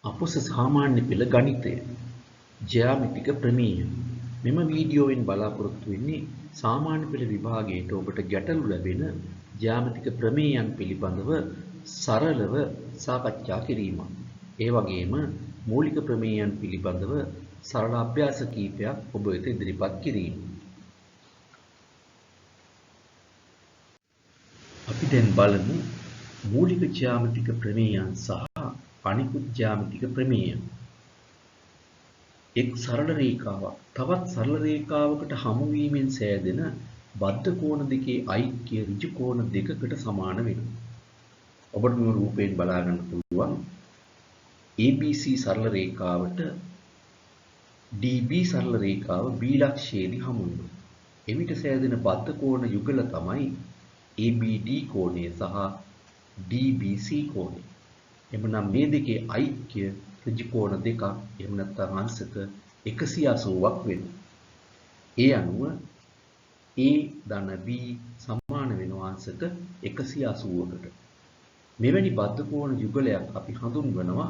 අපොස සාමාන්‍ය පෙළ ගණිතය ජ්‍යාමිතික ප්‍රමේය මෙම වීඩියෝවෙන් බලාපොරොත්තු වෙන්නේ සාමාන්‍ය පෙළ විභාගයට ඔබට ගැටලු ලැබෙන ජ්‍යාමිතික ප්‍රමේයන් පිළිබඳව සරලව සාකච්ඡා කිරීම. ඒ වගේම මූලික ප්‍රමේයන් පිළිබඳව සරල අභ්‍යාස කිහිපයක් ඔබ වෙත ඉදිරිපත් කිරීම. අපි දැන් බලමු මූලික ජ්‍යාමිතික ප්‍රමේයන් සහ අනිකුත් ජ්‍යාමිතික ප්‍රමේයන්. එක් සරල රේඛාවක් තවත් සරල රේඛාවකට හමු වීමෙන් සෑදෙන බද්ධ කෝණ දෙකේ ඓක්‍ය ඍජු කෝණ දෙකකට සමාන වෙනවා. ඔබට මේ රූපයෙන් බලා ගන්න පුළුවන් ABC සරල රේඛාවට DB සරල රේඛාව B ලක්ෂයේදී හමු වෙනවා. එවිට සෑදෙන බද්ධ කෝණ යුගල තමයි ABD කෝණය සහ DBC කෝණය. එමනම් මේ දෙකේ ඓක්‍ය ඍජු කෝණ දෙකක් එහෙම නැත්නම් අංශක 180ක් වෙනවා. ඒ අනුව A ධන B සමාන වෙනවා අංශක 180කට. මෙවැනි බද්ධ කෝණ යුගලයක් අපි හඳුන්වනවා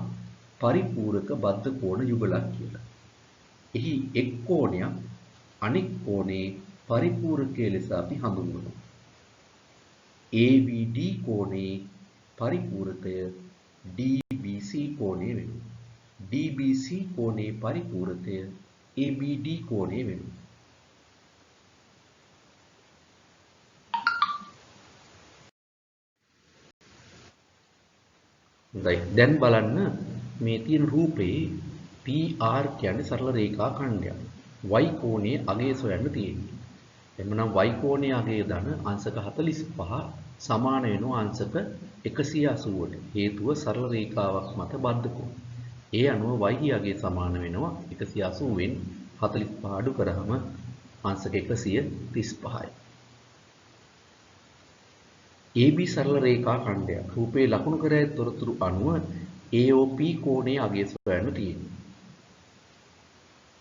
පරිපූරක බද්ධ කෝණ යුගලක් කියලා. එහි එක් කෝණයක් අනෙක් කෝණේ පරිපූරකයේ ලෙස අපි හඳුන්වනවා. ABD කෝණේ පරිපූරකය DBC කෝණය වෙනවා. DBC කෝණේ පරිපූරකය ABD කෝණය වෙනවා. දැන් බලන්න මේ තියෙන රූපේ PR කියන්නේ සරල රේඛා ඛණ්ඩයක්. Y කෝණයේ අගය සොයන්න තියෙන්නේ. එhmenan y කෝණයේ අගය ධන අංශක 45 සමාන වෙනවා අංශක 180ට. හේතුව සරල රේඛාවක් මත බද්ධ කෝණ. ඒ අනුව y අගය සමාන වෙනවා 180 න් 45 අඩු කරාම අංශක 135යි. AB සරල රේඛා ඛණ්ඩයක්. රූපේ ලකුණු කර ඇති තොරතුරු අනුව AOP කෝණයේ අගය සොයන්න තියෙනවා.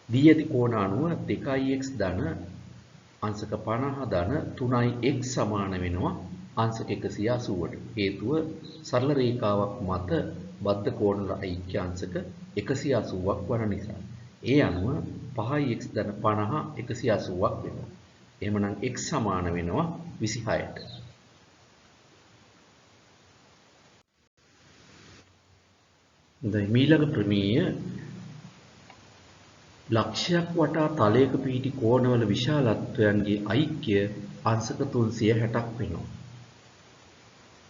දී ඇති කෝණ අනුව 2x ධන අංශක 50 ධන 3x සමාන වෙනවා අංශක 180ට. හේතුව සරල රේඛාවක් මත බද්ධ කෝණ ඓක්‍ය අංශක 180ක් වන නිසා. ඒ අනුව 5x ධන 50 180ක් වෙනවා. එහෙමනම් x සමාන වෙනවා 26ට. දැන් ඊළඟ ප්‍රමේය ලක්ෂයක් වටා තලයක පිහිටි කෝණවල විශාලත්වයන්ගේ ඓක්‍ය අංශක 360ක් වෙනවා.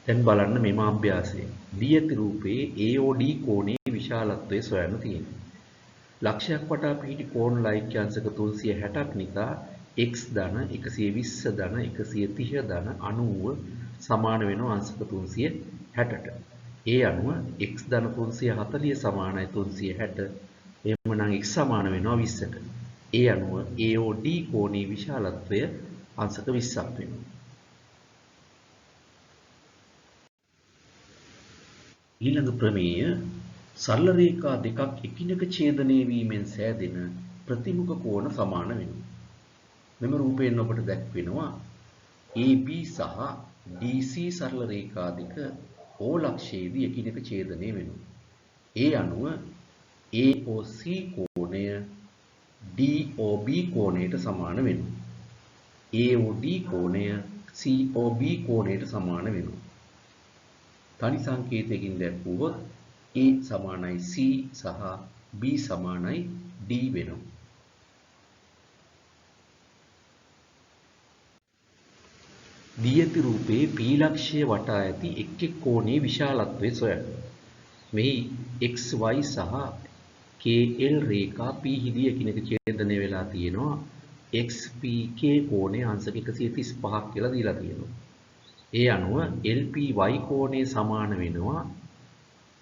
දැන් බලන්න මෙම අභ්‍යාසය. දී ඇති රූපයේ AOD කෝණයේ විශාලත්වය සොයන්න තියෙනවා. ලක්ෂයක් වටා පිහිටි කෝණ ඓක්‍ය අංශක 360ක් නිසා x ධන 120 ධන 130 ධන 90 සමාන වෙනවා අංශක 360ට. ඒ අනුව x ධන 340 සමානයි 360. එහෙමනම් x සමාන වෙනවා 20ට. ඒ අනුව AOD කෝණයේ විශාලත්වය අංශක 20ක් වෙනවා. ඊළඟ ප්‍රමේය සරල රේඛා දෙකක් එකිනෙක ඡේදනය වීමෙන් සෑදෙන ප්‍රතිමුඛ කෝණ සමාන වෙනවා. මෙම රූපයෙන් ඔබට දැක්වෙනවා AB සහ DC සරල රේඛා දෙක O ලක්ෂයේදී එකිනෙක ඡේදනය වෙනවා. ඒ අනුව AOC කෝණය DOB කෝණයට සමාන වෙනවා. AOD කෝණය COB කෝණයට සමාන වෙනවා. තනි සංකේතයකින් දැක්වුවොත් A සමානයි C සහ B සමානයි D වෙනවා. දී ඇති රූපයේ P ලක්ෂය වටා ඇති එක් එක් කෝණයේ විශාලත්වය සොයන්න. මෙහි XY සහ KL රේඛා P හිදී එකිනෙක ඡේදනය වෙලා තියෙනවා. XPK කෝණය අංශක 135ක් කියලා දීලා තියෙනවා. ඒ අනුව LPY කෝණය සමාන වෙනවා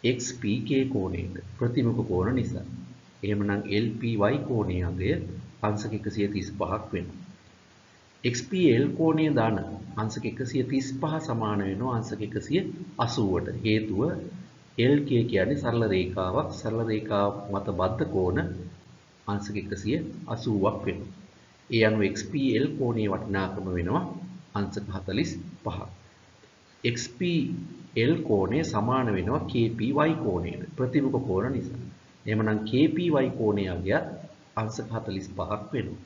XPK කෝණයට ප්‍රතිමුඛ කෝණ නිසා. එහෙමනම් LPY කෝණයේ අගය අංශක 135ක් වෙනවා. XPL කෝණයේ දාන අංශක 135 සමාන වෙනවා අංශක 180ට. හේතුව LK කියන්නේ සරල රේඛාවක්. සරල රේඛාව මත බද්ධ කෝණ අංශක 180ක් වෙනවා. ඒ අනුව XPL කෝණයේ වටිනාකම වෙනවා අංශක 45ක්. XPK L කෝණය සමාන වෙනවා KPY කෝණයට ප්‍රතිමුඛ කෝණ නිසා. එහෙමනම් KPY කෝණය අගයත් අංශක 45ක් වෙනවා.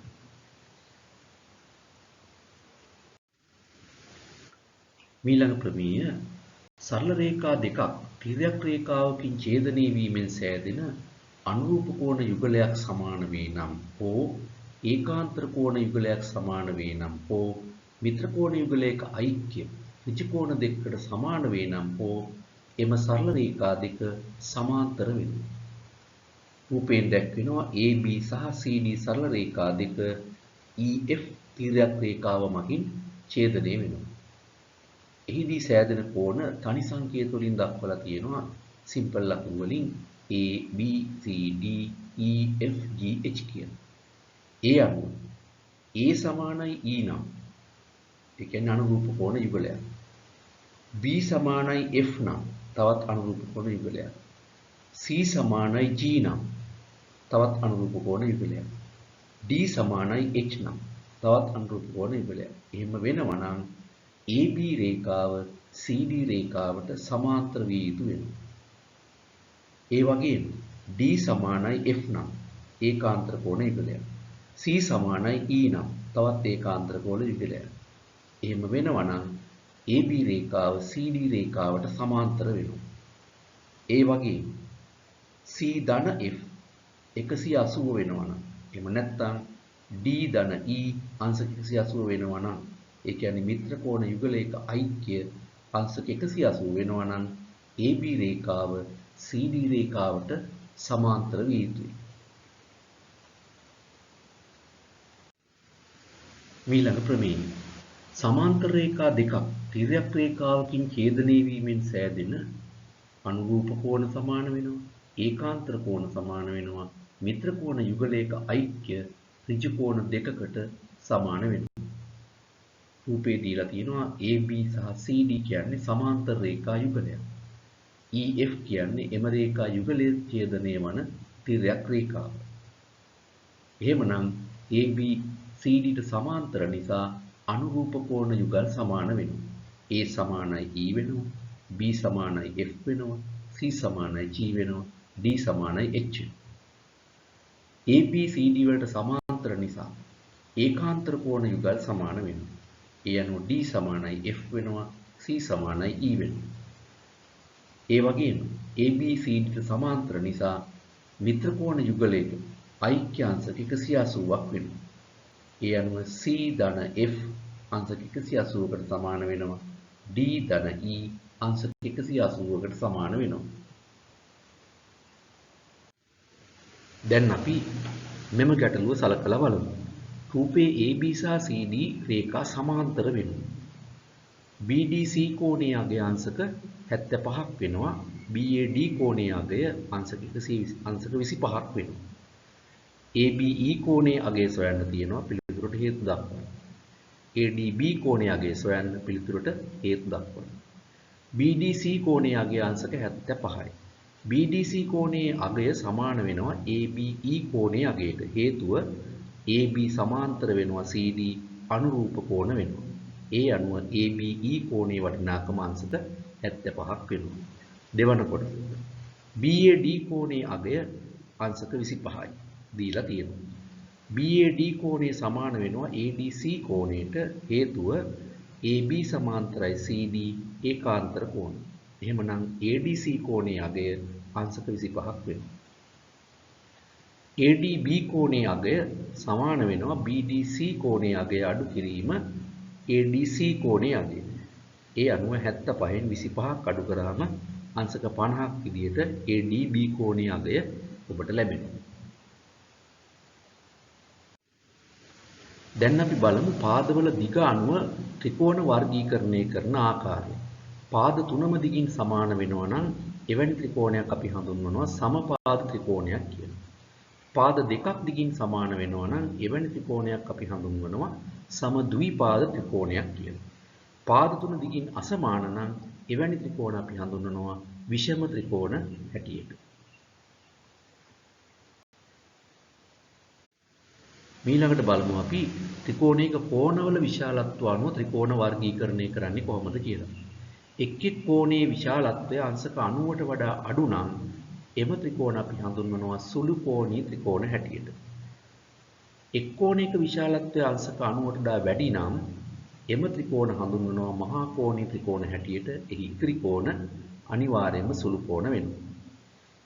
මීළඟ ප්‍රමේය සරල රේඛා දෙකක් තිර්යක් රේඛාවකින් ඡේදනය වීමෙන් සෑදෙන අනුරූප කෝණ යුගලයක් සමාන වේ නම් හෝ ඒකාන්තර කෝණ යුගලයක් සමාන වේ නම් හෝ මිත්‍ර කෝණ යුගලයක ඓක්‍ය ඍජු කෝණ දෙකකට සමාන වේ නම් හෝ එම සරල රේඛා දෙක සමාන්තර වෙනවා. රූපයෙන් දැක්වෙනවා AB සහ CD සරල රේඛා දෙක EF තිර්යක් රේඛාව මගින් ඡේදනය වෙනවා. එහිදී සෑදෙන කෝණ තනි සංකේත වලින් දක්වලා තියෙනවා සිම්පල් ලකුණු වලින් A B C D E F G H කියන. ඒ අනුව A සමානයි E නම් ඒ කියන්නේ අනුරූප කෝණ යුගලයක්. B සමානයි F නම් තවත් අනුරූප කෝණ යුගලයක්. C සමානයි G නම් තවත් අනුරූප කෝණ යුගලයක්. D සමානයි H නම් තවත් අනුරූප කෝණ යුගලයක්. එහෙම වෙනවා නම් AB රේඛාව CD රේඛාවට සමාන්තර විය යුතු වෙනවා. ඒ වගේම D සමානයි F නම් ඒකාන්තර කෝණ යුගලයක්. C සමානයි E නම් තවත් ඒකාන්තර කෝණ යුගලයක්. එහෙම වෙනවා නම් AB රේඛාව CD රේඛාවට සමාන්තර වෙනවා. ඒ වගේම C ධන F 180 වෙනවා නම් එහෙම නැත්නම් D ධන E අංශක 180 වෙනවා නම් ඒ කියන්නේ මිත්‍ර කෝණ යුගලයක ඓක්‍ය අංශක 180 වෙනවා නම් AB රේඛාව CD රේඛාවට සමාන්තර විය යුතුයි. මීළඟ ප්‍රමේය සමාන්තර රේඛා දෙකක් තිර්යක් රේඛාවකින් ඡේදනය වීමෙන් සෑදෙන අනුරූප කෝණ සමාන වෙනවා. ඒකාන්තර කෝණ සමාන වෙනවා. මිත්‍ර කෝණ යුගලයක ඓක්‍ය ඍජු කෝණ දෙකකට සමාන වෙනවා. රූපේ දීලා තියෙනවා AB සහ CD කියන්නේ සමාන්තර රේඛා යුගලයක්. EF කියන්නේ එම රේඛා යුගලයේ ඡේදනය වන තිර්යක් රේඛාව. එහෙමනම් AB CD ට සමාන්තර නිසා අනුරූප කෝණ යුගල් සමාන වෙනවා. A සමානයි E වෙනවා, B සමානයි F වෙනවා, C සමානයි G වෙනවා, D සමානයි H. AB CD වලට සමාන්තර නිසා ඒකාන්තර කෝණ යුගල් සමාන වෙනවා. ඒ අනුව D සමානයි F වෙනවා, C සමානයි E වෙනවා. ඒ වගේම ABCD ට සමාන්තර නිසා මිත්‍ර කෝණ යුගලයක ඓක්‍ය අංශක 180ක් වෙනවා. ඒ අනුව C ධන F අංශක 180කට සමාන වෙනවා. D ධන E අංශක 180කට සමාන වෙනවා. දැන් අපි මෙම ගැටලුව සලකලා බලමු. රූපයේ AB සහ CD රේඛා සමාන්තර වෙනවා. BDC කෝණයේ අගය අංශක 75ක් වෙනවා. BAD කෝණයේ අගය අංශක 25ක් වෙනවා. ABE කෝණයේ අගය සොයන්න තියෙනවා පිළිතුරට හේතු දක්වන්න. ADB කෝණයේ අගය සොයන්න පිළිතුරට හේතු දක්වන්න. BDC කෝණයේ අගය අංශක 75යි. BDC කෝණයේ අගය සමාන වෙනවා ABE කෝණයේ අගයට. හේතුව AB සමාන්තර වෙනවා CD අනුරූප කෝණ වෙනවා. ඒ අනුව ABE කෝණයේ වටිනාකම අංශක 75ක් වෙනවා. දෙවන කොටස. BAD කෝණයේ අගය අංශක 25යි. දීලා තියෙනවා. BAD කෝණය සමාන වෙනවා ADC කෝණයට. හේතුව AB සමාන්තරයි CD ඒකාන්තර කෝණ. එහෙමනම් ADC කෝණයේ අගය අංශක 25ක් වෙනවා. ADB කෝණයේ අගය සමාන වෙනවා BDC කෝණයේ අගය අඩු කිරීම ADC කෝණයේ අගය. ඒ අනුව 75න් 25ක් අඩු කරාම අංශක 50ක් විදිහට ADB කෝණයේ අගය ඔබට ලැබෙනවා. දැන් අපි බලමු පාදවල දිග අනුව ත්‍රිකෝණ වර්ගීකරණය කරන ආකාරය. පාද තුනම දිගින් සමාන වෙනවා නම් එවැනි ත්‍රිකෝණයක් අපි හඳුන්වනවා සමපාද ත්‍රිකෝණයක් කියලා. පාද දෙකක් දිගින් සමාන වෙනවා නම් එවැනි ත්‍රිකෝණයක් අපි හඳුන්වනවා සමද්විපාද ත්‍රිකෝණයක් කියලා. පාද තුන දිගින් අසමාන නම් එවැනි ත්‍රිකෝණ අපි හඳුන්වනවා විෂම ත්‍රිකෝණ හැටියට. ඊළඟට බලමු අපි ත්‍රිකෝණයක කෝණවල විශාලත්ව අනුව ත්‍රිකෝණ වර්ගීකරණය කරන්නේ කොහොමද කියලා. එක් එක් කෝණයේ විශාලත්වය අංශක 90ට වඩා අඩු නම් එම ත්‍රිකෝණ අපි හඳුන්වනවා සුළු කෝණී ත්‍රිකෝණ හැටියට. එක් කෝණයක විශාලත්වය අංශක 90ට වඩා වැඩි නම් එම ත්‍රිකෝණ හඳුන්වනවා මහා කෝණී ත්‍රිකෝණ හැටියට. එහි ඉතිරි කෝණ අනිවාර්යයෙන්ම සුළු කෝණ වෙනවා.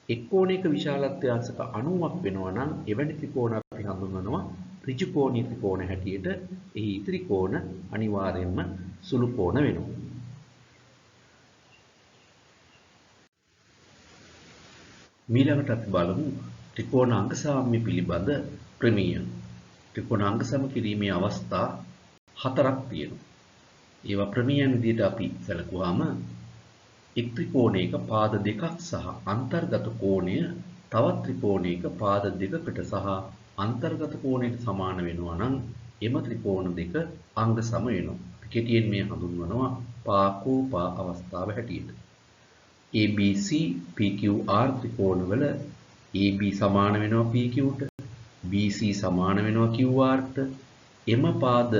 එක් කෝණයක විශාලත්වය අංශක 90ක් වෙනවා නම් එවැනි ත්‍රිකෝණ අපි හඳුන්වනවා ඍජු කෝණී ත්‍රිකෝණ හැටියට. එහි ඉතිරි කෝණ අනිවාර්යයෙන්ම සුළු කෝණ වෙනවා. ඊළඟට අපි බලමු ත්‍රිකෝණාංග සාම්‍ය පිළිබඳ ප්‍රමේය. ත්‍රිකෝණාංග සම කිරීමේ අවස්ථා 4ක් තියෙනවා. ඒවා ප්‍රමේයන් විදිහට අපි සැලකුවාම එක් ත්‍රිකෝණයක පාද දෙකක් සහ අන්තර්ගත කෝණය තවත් ත්‍රිකෝණයක පාද දෙකකට සහ අන්තර්ගත කෝණයට සමාන වෙනවා නම් එම ත්‍රිකෝණ දෙක අංග සම වෙනවා. කෙටියෙන් මේ හඳුන්වනවා පාකෝපා අවස්ථාව හැටියට. ABC PQR ත්‍රිකෝණවල AB සමාන වෙනවා PQට, BC සමාන වෙනවා QRට. එම පාද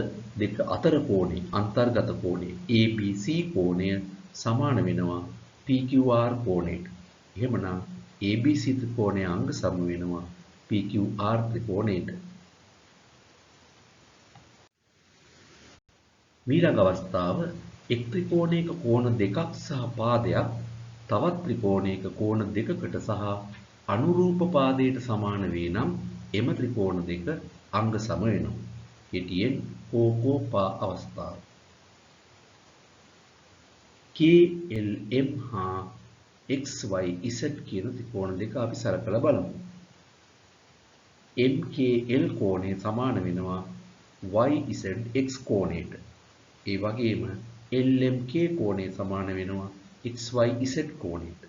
දෙක අතර කෝණය අන්තර්ගත කෝණය ABC කෝණය සමාන වෙනවා PQR කෝණයට. එහෙමනම් ABC ත්‍රිකෝණය අංග සම වෙනවා PQR ත්‍රිකෝණයට. ඊළඟ අවස්ථාව එක් ත්‍රිකෝණයක කෝණ දෙකක් සහ පාදයක් තවත් ත්‍රිකෝණයක කෝණ දෙකකට සහ අනුරූප පාදයට සමාන වේ නම් එම ත්‍රිකෝණ දෙක අංග සම වෙනවා. කෙටියෙන් කෝකෝපා අවස්ථාව. KLM හා XYZ කියන ත්‍රිකෝණ දෙක අපි සලකලා බලමු. MKL කෝණය සමාන වෙනවා YZX කෝණයට. ඒ වගේම LMK කෝණය සමාන වෙනවා XYZ කෝණයට.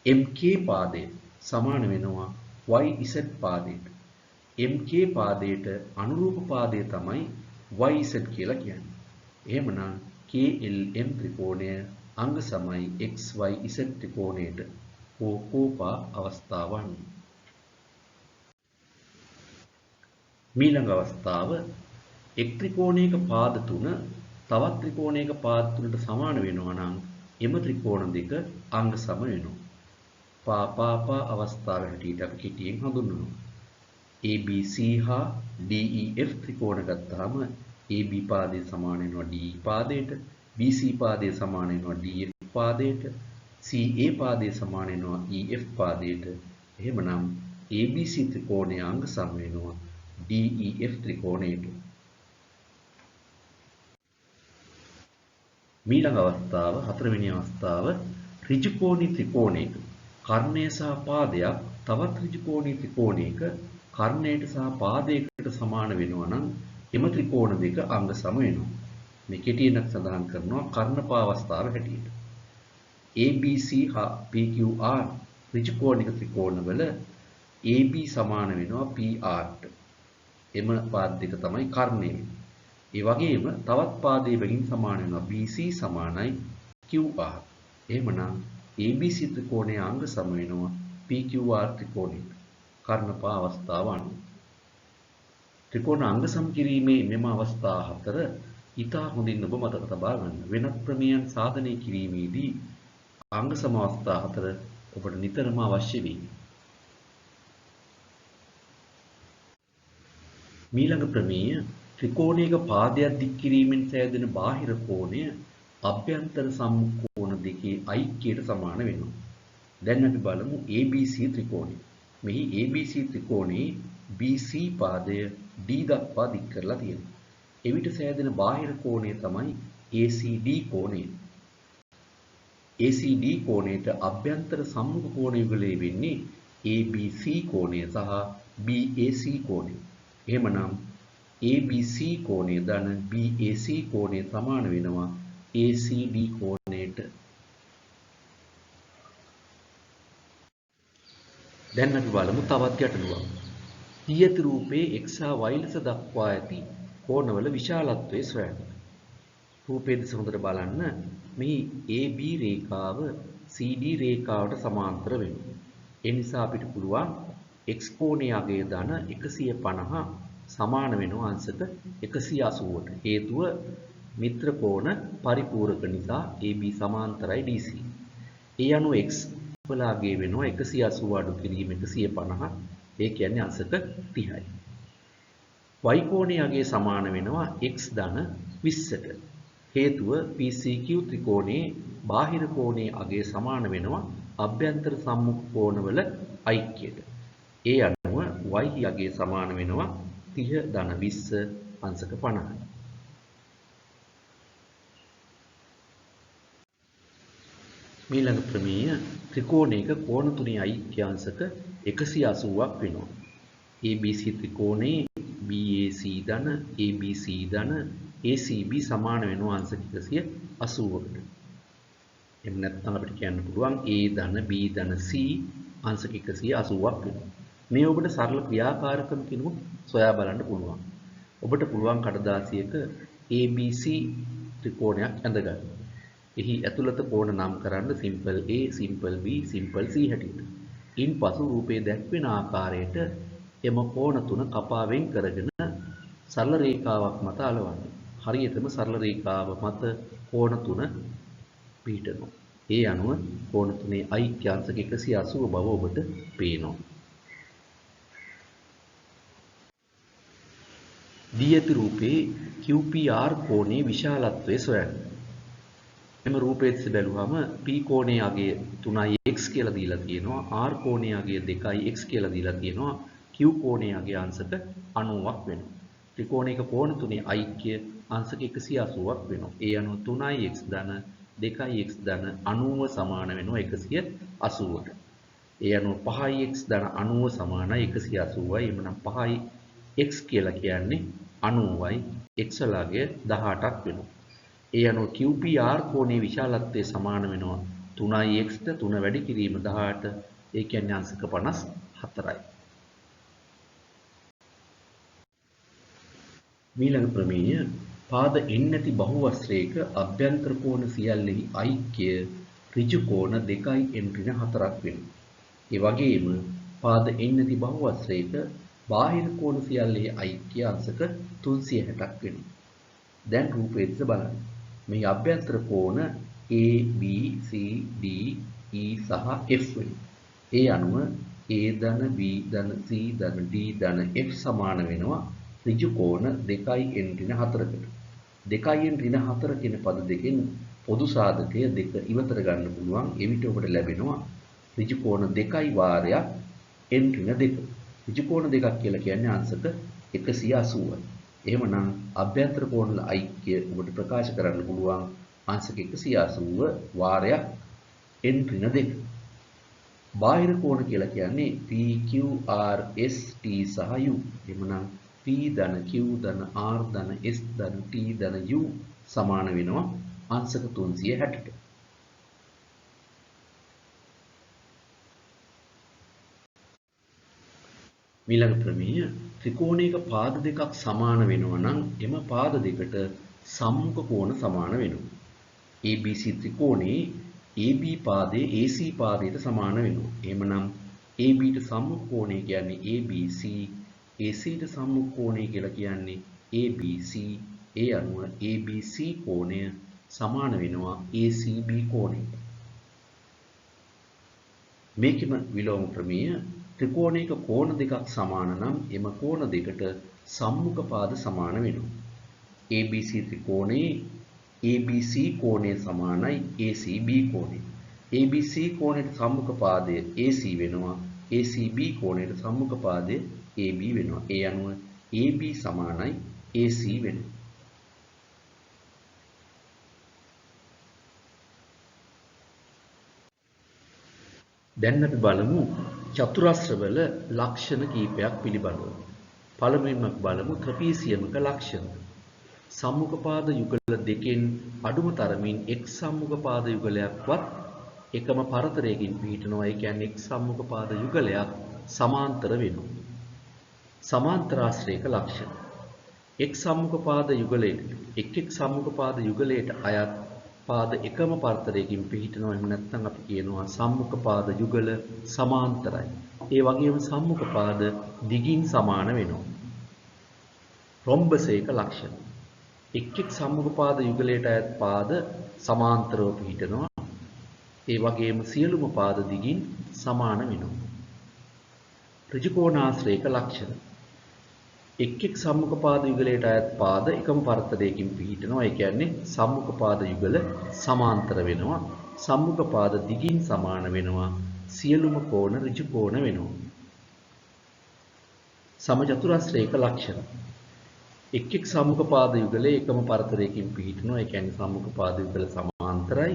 MK පාදය සමාන වෙනවා YZ පාදයට. MK පාදයට අනුරූප පාදය තමයි YZ කියලා කියන්නේ. එහෙමනම් KLM ත්‍රිකෝණය අංග සමයි XYZ ත්‍රිකෝණයට. කෝකෝපා අවස්ථාවන්. ඊළඟ අවස්ථාව එක් ත්‍රිකෝණයක පාද තුන තවත් ත්‍රිකෝණයක පාද තුනට සමාන වෙනවා නම් එම ත්‍රිකෝණ දෙක අංග සම වෙනවා. පාපාපා අවස්ථාව හැටියට අපි කෙටියෙන් හඳුන්වනවා. ABC හා DEF ත්‍රිකෝණ ගත්තාම AB පාදය සමාන වෙනවා DE පාදයට, BC පාදය සමාන වෙනවා DF පාදයට, CA පාදය සමාන වෙනවා EF පාදයට. එහෙමනම් ABC ත්‍රිකෝණය අංග සම වෙනවා DEF ත්‍රිකෝණයට. ඊළඟ අවස්ථාව හතරවෙනි අවස්ථාව ඍජු කෝණී ත්‍රිකෝණයක කර්ණය සහ පාදයක් තවත් ඍජු කෝණී ත්‍රිකෝණයක කර්ණයට සහ පාදයකට සමාන වෙනවා නම් එම ත්‍රිකෝණ දෙක අංග සම වෙනවා. මේ කෙටියෙන් සඳහන් කරනවා කර්ණපා අවස්ථාව හැටියට. ABC හා PQR ඍජු කෝණික ත්‍රිකෝණවල AB සමාන වෙනවා PRට. එම පාද දෙක තමයි කර්ණය. ඒ වගේම තවත් පාදයකින් සමාන වෙනවා BC සමානයි QR. එහෙමනම් ABC ත්‍රිකෝණයේ අංග සම වෙනවා PQR ත්‍රිකෝණයට. කර්ණපා අවස්ථාව අනුව. ත්‍රිකෝණ අංග සම කිරීමේ මෙම අවස්ථා හතර ඉතා හොඳින් ඔබ මතක තබා ගන්න. වෙනත් ප්‍රමේයන් සාධනය කිරීමේදී අංග සම අවස්ථා හතර ඔබට නිතරම අවශ්‍ය වේ. ඊළඟ ප්‍රමේය ත්‍රිකෝණයක පාදයක් දික් කිරීමෙන් සෑදෙන බාහිර කෝණය අභ්‍යන්තර සම්මුඛ කෝණ දෙකේ ඓක්‍යයට සමාන වෙනවා. දැන් අපි බලමු ABC ත්‍රිකෝණය. මෙහි ABC ත්‍රිකෝණයේ BC පාදය D දක්වා දික් කරලා තියෙනවා. එවිට සෑදෙන බාහිර කෝණය තමයි ACD කෝණය. ACD කෝණයට අභ්‍යන්තර සම්මුඛ කෝණ යුගලයේ වෙන්නේ ABC කෝණය සහ BAC කෝණය. එහෙමනම් ABC කෝණය ධන BAC කෝණය සමාන වෙනවා ACD කෝණයට. දැන් අපි බලමු තවත් ගැටලුවක්. ඊයති රූපයේ x හා y ලෙස දක්වා ඇති කෝණවල විශාලත්වය සොයන්න. රූපයේ දෙස හොඳට බලන්න. මේ AB රේඛාව CD රේඛාවට සමාන්තර වෙනවා. ඒ නිසා අපිට පුළුවන් x කෝණයේ අගය ධන 150 සමාන වෙනවා අංශක 180ට. හේතුව මිත්‍ර කෝණ පරිපූරක නිසා AB සමාන්තරයි DC. ඒ අනුව x වලාගේ වෙනවා 180 අඩු කිරීම 150. ඒ කියන්නේ අංශක 30යි. y කෝණයගේ සමාන වෙනවා x ධන 20ට. හේතුව PCQ ත්‍රිකෝණයේ බාහිර කෝණයේ අගේ සමාන වෙනවා අභ්‍යන්තර සම්මුඛ කෝණවල ඓක්‍යයට. ඒ අනුව y අගේ සමාන වෙනවා 30 ධන 20 අංශක 50යි. මීළඟ ප්‍රමේය ත්‍රිකෝණයක කෝණ තුනේ ඓක්‍යාංශක 180ක් වෙනවා. ABC ත්‍රිකෝණයේ BAC ධන ABC ධන ACB සමාන වෙනවා අංශක 180කට. එහෙම නැත්නම් අපිට කියන්න පුළුවන් A ධන B ධන C අංශක 180ක් වෙනවා. මේ ඔබට සරල ක්‍රියාකාරකම් කිනුත් සොයා බලන්න පුළුවන්. ඔබට පුළුවන් කඩදාසියක ABC ත්‍රිකෝණයක් ඇඳගන්න. එහි ඇතුළත කෝණ නම් කරන්න simple A, simple B, simple C හැටියට. ඉන්පසු රූපයේ දැක්වෙන ආකාරයට එම කෝණ තුන කපා වෙන් කරගෙන සරල රේඛාවක් මත අලවන්න. හරියටම සරල රේඛාව මත කෝණ තුන පිහිටනවා. ඒ අනුව කෝණ තුනේ ඓක්‍යාංශක 180 බව ඔබට පේනවා. දී ඇති රූපේ QPR කෝණයේ විශාලත්වය සොයන්න. එම රූපයේ දෙස බැලුවම P කෝණයේ අගය 3x කියලා දීලා තියෙනවා. R කෝණයේ අගය 2x කියලා දීලා තියෙනවා. Q කෝණයේ අගය අංශක 90ක් වෙනවා. ත්‍රිකෝණයක කෝණ තුනේ ඓක්‍ය අංශක 180ක් වෙනවා. ඒ අනුව 3x ධන 2x ධන 90 සමාන වෙනවා 180ට. ඒ අනුව 5x ධන 90 සමානයි 180යි. එමනම් 5x කියලා කියන්නේ 90යි. x වලගේ 18ක් වෙනවා. ඒ අනුව QPR කෝණයේ විශාලත්වයේ සමාන වෙනවා 3x ට 3 වැඩි කිරීම 18. ඒ කියන්නේ අංශක 54යි. මීළඟ ප්‍රමේය පාද එන්නේ නැති බහුවස්ත්‍රයක අභ්‍යන්තර කෝණ සියල්ලෙහි ඓක්‍ය ඍජු කෝණ 2n/4ක් වෙනවා. ඒ වගේම පාද එන්නේ නැති බහුවස්ත්‍රයක බාහිර කෝණ සියල්ලෙහි ඓක්‍ය අංශක 360ක් වෙනවා. දැන් රූපයේ දෙස බලන්න. මේ අභ්‍යන්තර කෝණ A, B, C, D, E සහ F වෙනවා. ඒ අනුව A ධන B ධන C ධන D ධන F සමාන වෙනවා ඍජු කෝණ 2n/4කට. 2n/4 කියන පද දෙකෙන් පොදු සාධකය 2 ඉවතර ගන්න පුළුවන්. එවිට ඔබට ලැබෙනවා ඍජු කෝණ 2 වාරයක් n/2. ඍජු කෝණ 2ක් කියලා කියන්නේ අංශක 180යි. එහෙමනම් අභ්‍යන්තර කෝණවල ඓක්‍ය ඔබට ප්‍රකාශ කරන්න පුළුවන් අංශක 180 වාරයක් n/2. බාහිර කෝණ කියලා කියන්නේ P, Q, R, S, T සහ U. එහෙමනම් P ධන Q ධන R ධන S ධන T ධන U සමාන වෙනවා අංශක 360ට. මීළඟ ප්‍රමේය ත්‍රිකෝණයක පාද දෙකක් සමාන වෙනවා නම් එම පාද දෙකට සම්මුඛ කෝණ සමාන වෙනවා. ABC ත්‍රිකෝණයේ AB පාදයේ AC පාදයට සමාන වෙනවා. එහෙමනම් AB ට සම්මුඛ කෝණය කියන්නේ ABC, AC ට සම්මුඛ කෝණය කියලා කියන්නේ ABC. ඒ අනුව ABC කෝණය සමාන වෙනවා ACB කෝණයට. මේකම විලෝම ප්‍රමේය ත්‍රිකෝණයක කෝණ දෙකක් සමාන නම් එම කෝණ දෙකට සම්මුඛ පාද සමාන වෙනවා. ABC ත්‍රිකෝණයේ ABC කෝණය සමානයි ACB කෝණය. ABC කෝණයට සම්මුඛ පාදය AC වෙනවා. ACB කෝණයට සම්මුඛ පාදය AB වෙනවා. ඒ අනුව AB සමානයි AC වෙනවා. දැන් අපි බලමු චතුරස්‍රවල ලක්ෂණ කීපයක් පිළිබඳව. පළමුවෙන්ම බලමු ත්‍රපීසියමක ලක්ෂණ. සම්මුඛ පාද යුගල දෙකෙන් අඩුම තරමින් එක් සම්මුඛ පාද යුගලයක්වත් එකම පරතරයකින් පිහිටනවා. ඒ කියන්නේ එක් සම්මුඛ පාද යුගලයක් සමාන්තර වෙනවා. සමාන්තරාශ්‍රයක ලක්ෂණ. එක් සම්මුඛ පාද යුගලයට එක් සම්මුඛ පාද යුගලයට අයත් පාද එකම පරතරයකින් පිහිටනවා. එහෙම නැත්නම් අපි කියනවා සම්මුඛ පාද යුගල සමාන්තරයි. ඒ වගේම සම්මුඛ පාද දිගින් සමාන වෙනවා. රොම්බසයක ලක්ෂණ. එක් එක් සම්මුඛ පාද යුගලයට අයත් පාද සමාන්තරව පිහිටනවා. ඒ වගේම සියලුම පාද දිගින් සමාන වෙනවා. ඍජුකෝණාශ්‍රයක ලක්ෂණ. එක් එක් සම්මුඛ පාද යුගලයට අයත් පාද එකම පරතරයකින් පිහිටනවා. ඒ කියන්නේ සම්මුඛ පාද යුගල සමාන්තර වෙනවා. සම්මුඛ පාද දිගින් සමාන වෙනවා. සියලුම කෝණ ඍජු කෝණ වෙනවා. සමචතුරස්‍රයක ලක්ෂණ. එක් එක් සම්මුඛ පාද යුගලයේ එකම පරතරයකින් පිහිටනවා. ඒ කියන්නේ සම්මුඛ පාද යුගල සමාන්තරයි.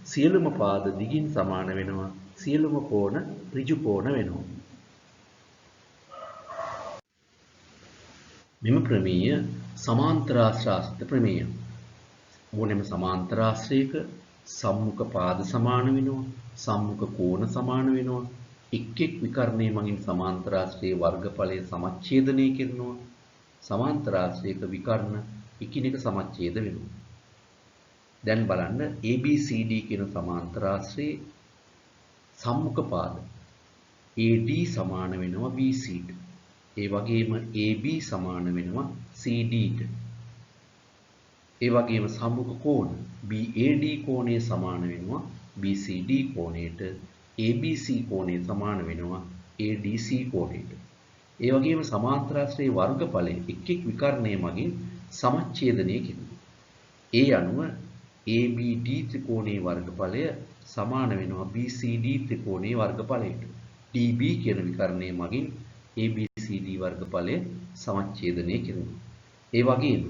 සියලුම පාද දිගින් සමාන වෙනවා. සියලුම කෝණ ඍජු කෝණ වෙනවා. මෙම ප්‍රමේය සමාන්තරාශ්‍රාසිත ප්‍රමේය. ඕනෙම සමාන්තරාශ්‍රයක සම්මුඛ පාද සමාන වෙනවා. සම්මුඛ කෝණ සමාන වෙනවා. එක් එක් විකර්ණයේ මගින් සමාන්තරාශ්‍රයේ වර්ගඵලය සමච්ඡේදනය කරනවා. සමාන්තරාශ්‍රයක විකර්ණ එකිනෙක සමච්ඡේද වෙනවා. දැන් බලන්න ABCD කියන සමාන්තරාශ්‍රයේ සම්මුඛ පාද AD සමාන වෙනවා BCට. ඒ වගේම AB සමාන වෙනවා CDට. ඒ වගේම සම්මුඛ කෝණ BAD කෝණය සමාන වෙනවා BCD කෝණයට. ABC කෝණය සමාන වෙනවා ADC කෝණයට. ඒ වගේම සමාන්තරාශ්‍රයේ වර්ගඵලය එක් එක් විකර්ණයේ මගින් සමච්ඡේදනය කෙරෙනවා. ඒ අනුව ABD ත්‍රිකෝණයේ වර්ගඵලය සමාන වෙනවා BCD ත්‍රිකෝණයේ වර්ගඵලයට. DB කියන විකර්ණයේ මගින් ABCD වර්ගඵලය සමච්ඡේදනය කෙරෙනවා. ඒ වගේම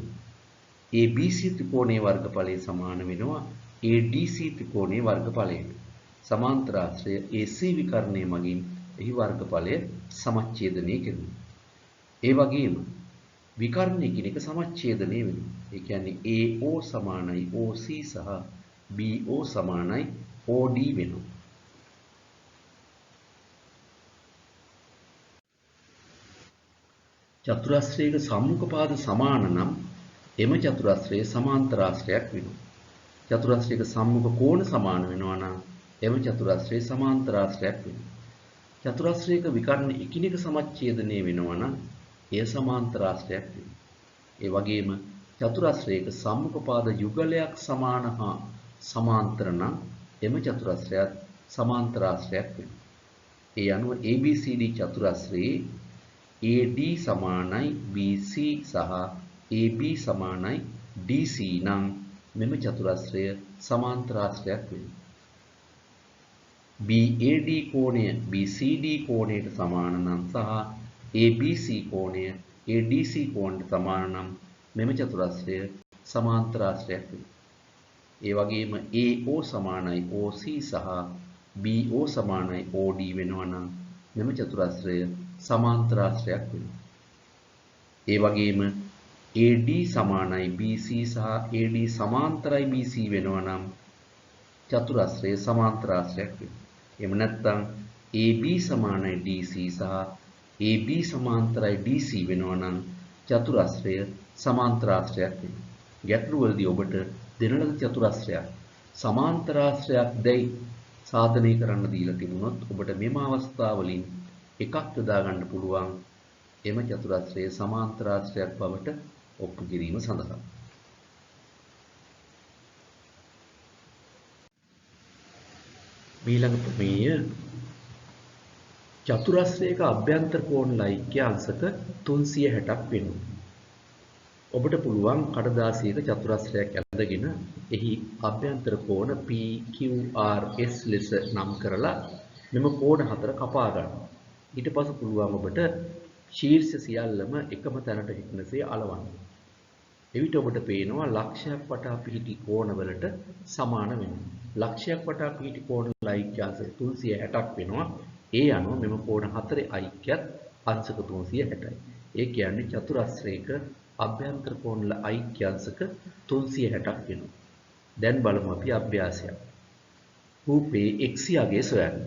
ABC ත්‍රිකෝණයේ වර්ගඵලය සමාන වෙනවා ADC ත්‍රිකෝණයේ වර්ගඵලයට. සමාන්තරාශ්‍රය AC විකර්ණයේ මගින් එහි වර්ගඵලය සමච්ඡේදනය කෙරෙනවා. ඒ වගේම විකර්ණ එකිනෙක සමච්ඡේදනය වෙනවා. ඒ කියන්නේ AO සමානයි OC සහ BO සමානයි OD වෙනවා. චතුරස්‍රයක සම්මුඛ පාද සමාන නම් එම චතුරස්‍රය සමාන්තරාශ්‍රයක් වෙනවා. චතුරස්‍රයක සම්මුඛ කෝණ සමාන වෙනවා නම් එම චතුරස්‍රය සමාන්තරාශ්‍රයක් වෙනවා. චතුරස්‍රයක විකර්ණ එකිනෙක සමච්ඡේදනය වෙනවා නම් එය සමාන්තරාශ්‍රයක් වෙනවා. ඒ වගේම චතුරස්‍රයක සම්මුඛ පාද යුගලයක් සමාන හා සමාන්තර නම් එම චතුරස්‍රයත් සමාන්තරාශ්‍රයක් වෙනවා. ඒ අනුව ABCD චතුරස්‍රයේ AD සමානයි BC සහ AB සමානයි DC නම් මෙම චතුරස්‍රය සමාන්තරාශ්‍රයක් වෙනවා. BAD කෝණය BCD කෝණයට සමාන නම් සහ ABC කෝණය ADC කෝණයට සමාන නම් මෙම චතුරස්‍රය සමාන්තරාශ්‍රයක් වෙනවා. ඒ වගේම AO සමානයි OC සහ BO සමානයි OD වෙනවා නම් මෙම චතුරස්‍රය සමාන්තරාශ්‍රයක් වෙනවා. ඒ වගේම AD සමානයි BC සහ AD සමාන්තරයි BC වෙනවා නම් චතුරස්‍රය සමාන්තරාශ්‍රයක් වෙනවා. එහෙම නැත්නම් AB සමානයි DC සහ AB සමාන්තරයි DC වෙනවා නම් චතුරස්‍රය සමාන්තරාශ්‍රයක් වෙනවා. ගැටලුවලදී ඔබට දෙන ලද චතුරස්‍රයක් සමාන්තරාශ්‍රයක් දැයි සාධනය කරන්න දීලා තිබුණොත් ඔබට මෙම අවස්ථාවලින් එකක් යොදා ගන්න පුළුවන් එම චතුරස්‍රය සමාන්තරාශ්‍රයක් බවට ඔප්පු කිරීම සඳහා. ඊළඟ ප්‍රමේය චතුරස්‍රයක අභ්‍යන්තර කෝණ ලයික්‍ය අංශක 360ක් වෙනවා. ඔබට පුළුවන් කඩදාසියක චතුරස්‍රයක් ඇඳගෙන එහි අභ්‍යන්තර කෝණ PQRS ලෙස නම් කරලා මෙම කෝණ හතර කපා ගන්න. ඊට පස්සේ පුළුවන් ඔබට ශීර්ෂ සියල්ලම එකම තැනට හිටිනසේ අලවන්න. එවිට ඔබට පේනවා ලක්ෂයක් වටා පිහිටි කෝණවලට සමාන වෙනවා. ලක්ෂයක් වටා පිහිටි කෝණ ලයික්‍ය අංශක 360ක් වෙනවා. ඒ අනුව මෙම කෝණ හතරේ ඓක්‍යත් අංශක 360යි. ඒ කියන්නේ චතුරස්‍රයක අභ්‍යන්තර කෝණවල ඓක්‍ය අංශක 360ක් වෙනවා. දැන් බලමු අපි අභ්‍යාසයක්. රූපේ x යගේ සොයන්න.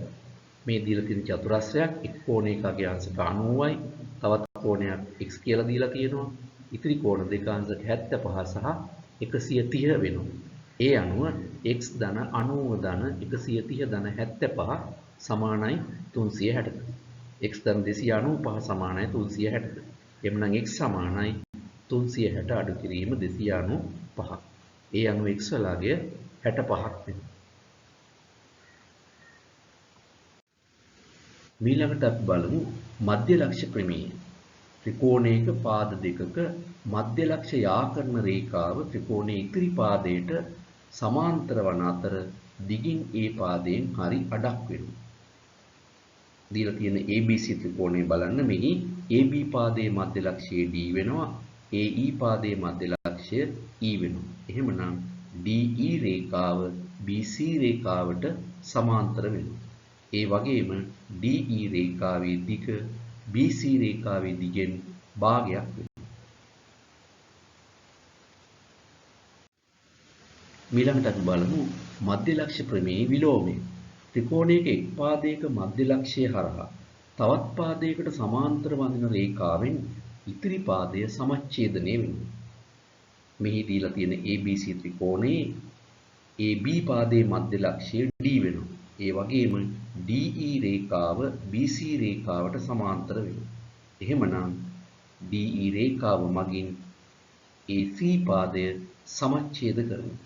මේ දීලා තියෙන චතුරස්‍රයක් එක් කෝණයක අගේ අංශක 90යි. තවත් කෝණයක් x කියලා දීලා තියෙනවා. ඉතිරි කෝණ දෙක අංශක 75 සහ 130 වෙනවා. ඒ අනුව x ධන 90 ධන 130 ධන 75 සමානයි 360ට. x ධන 295 සමානයි 360ට. එhmenan x සමානයි 360 අඩු කිරීම 295ක්. ඒ අනුව x වලාගේ 65ක් වෙනවා. ඊළඟට අපි බලමු මධ්‍ය ලක්ෂ්‍ය ප්‍රමේය. ත්‍රිකෝණයක පාද දෙකක මධ්‍ය ලක්ෂ්‍ය යාකරණ රේඛාව ත්‍රිකෝණයේ ඉතිරි පාදයට සමාන්තර වන අතර දිගින් ඒ පාදයෙන් හරි අඩක් වෙනවා. දීලා තියෙන ABC ත්‍රිකෝණය බලන්න මෙහි AB පාදයේ මධ්‍ය ලක්ෂ්‍යය D වෙනවා. AE පාදයේ මධ්‍ය ලක්ෂ්‍යය E වෙනවා. එහෙමනම් DE රේඛාව BC රේඛාවට සමාන්තර වෙනවා. ඒ වගේම DE රේඛාවේ දිග BC රේඛාවේ දිගෙන් භාගයක් වෙනවා. ඊළඟට අපි බලමු මධ්‍ය ලක්ෂ්‍ය ප්‍රමේය විලෝමය. ත්‍රිකෝණයක එක් පාදයක මධ්‍ය ලක්ෂ්‍යය හරහා තවත් පාදයකට සමාන්තර වදින රේඛාවෙන් ඉතිරි පාදය සමච්ඡේදනය වෙනවා. මෙහි දීලා තියෙන ABC ත්‍රිකෝණයේ AB පාදයේ මධ්‍ය ලක්ෂ්‍යය D වෙනවා. ඒ වගේම DE රේඛාව BC රේඛාවට සමාන්තර වෙනවා. එහෙමනම් DE රේඛාව මගින් AC පාදය සමච්ඡේද කරනවා.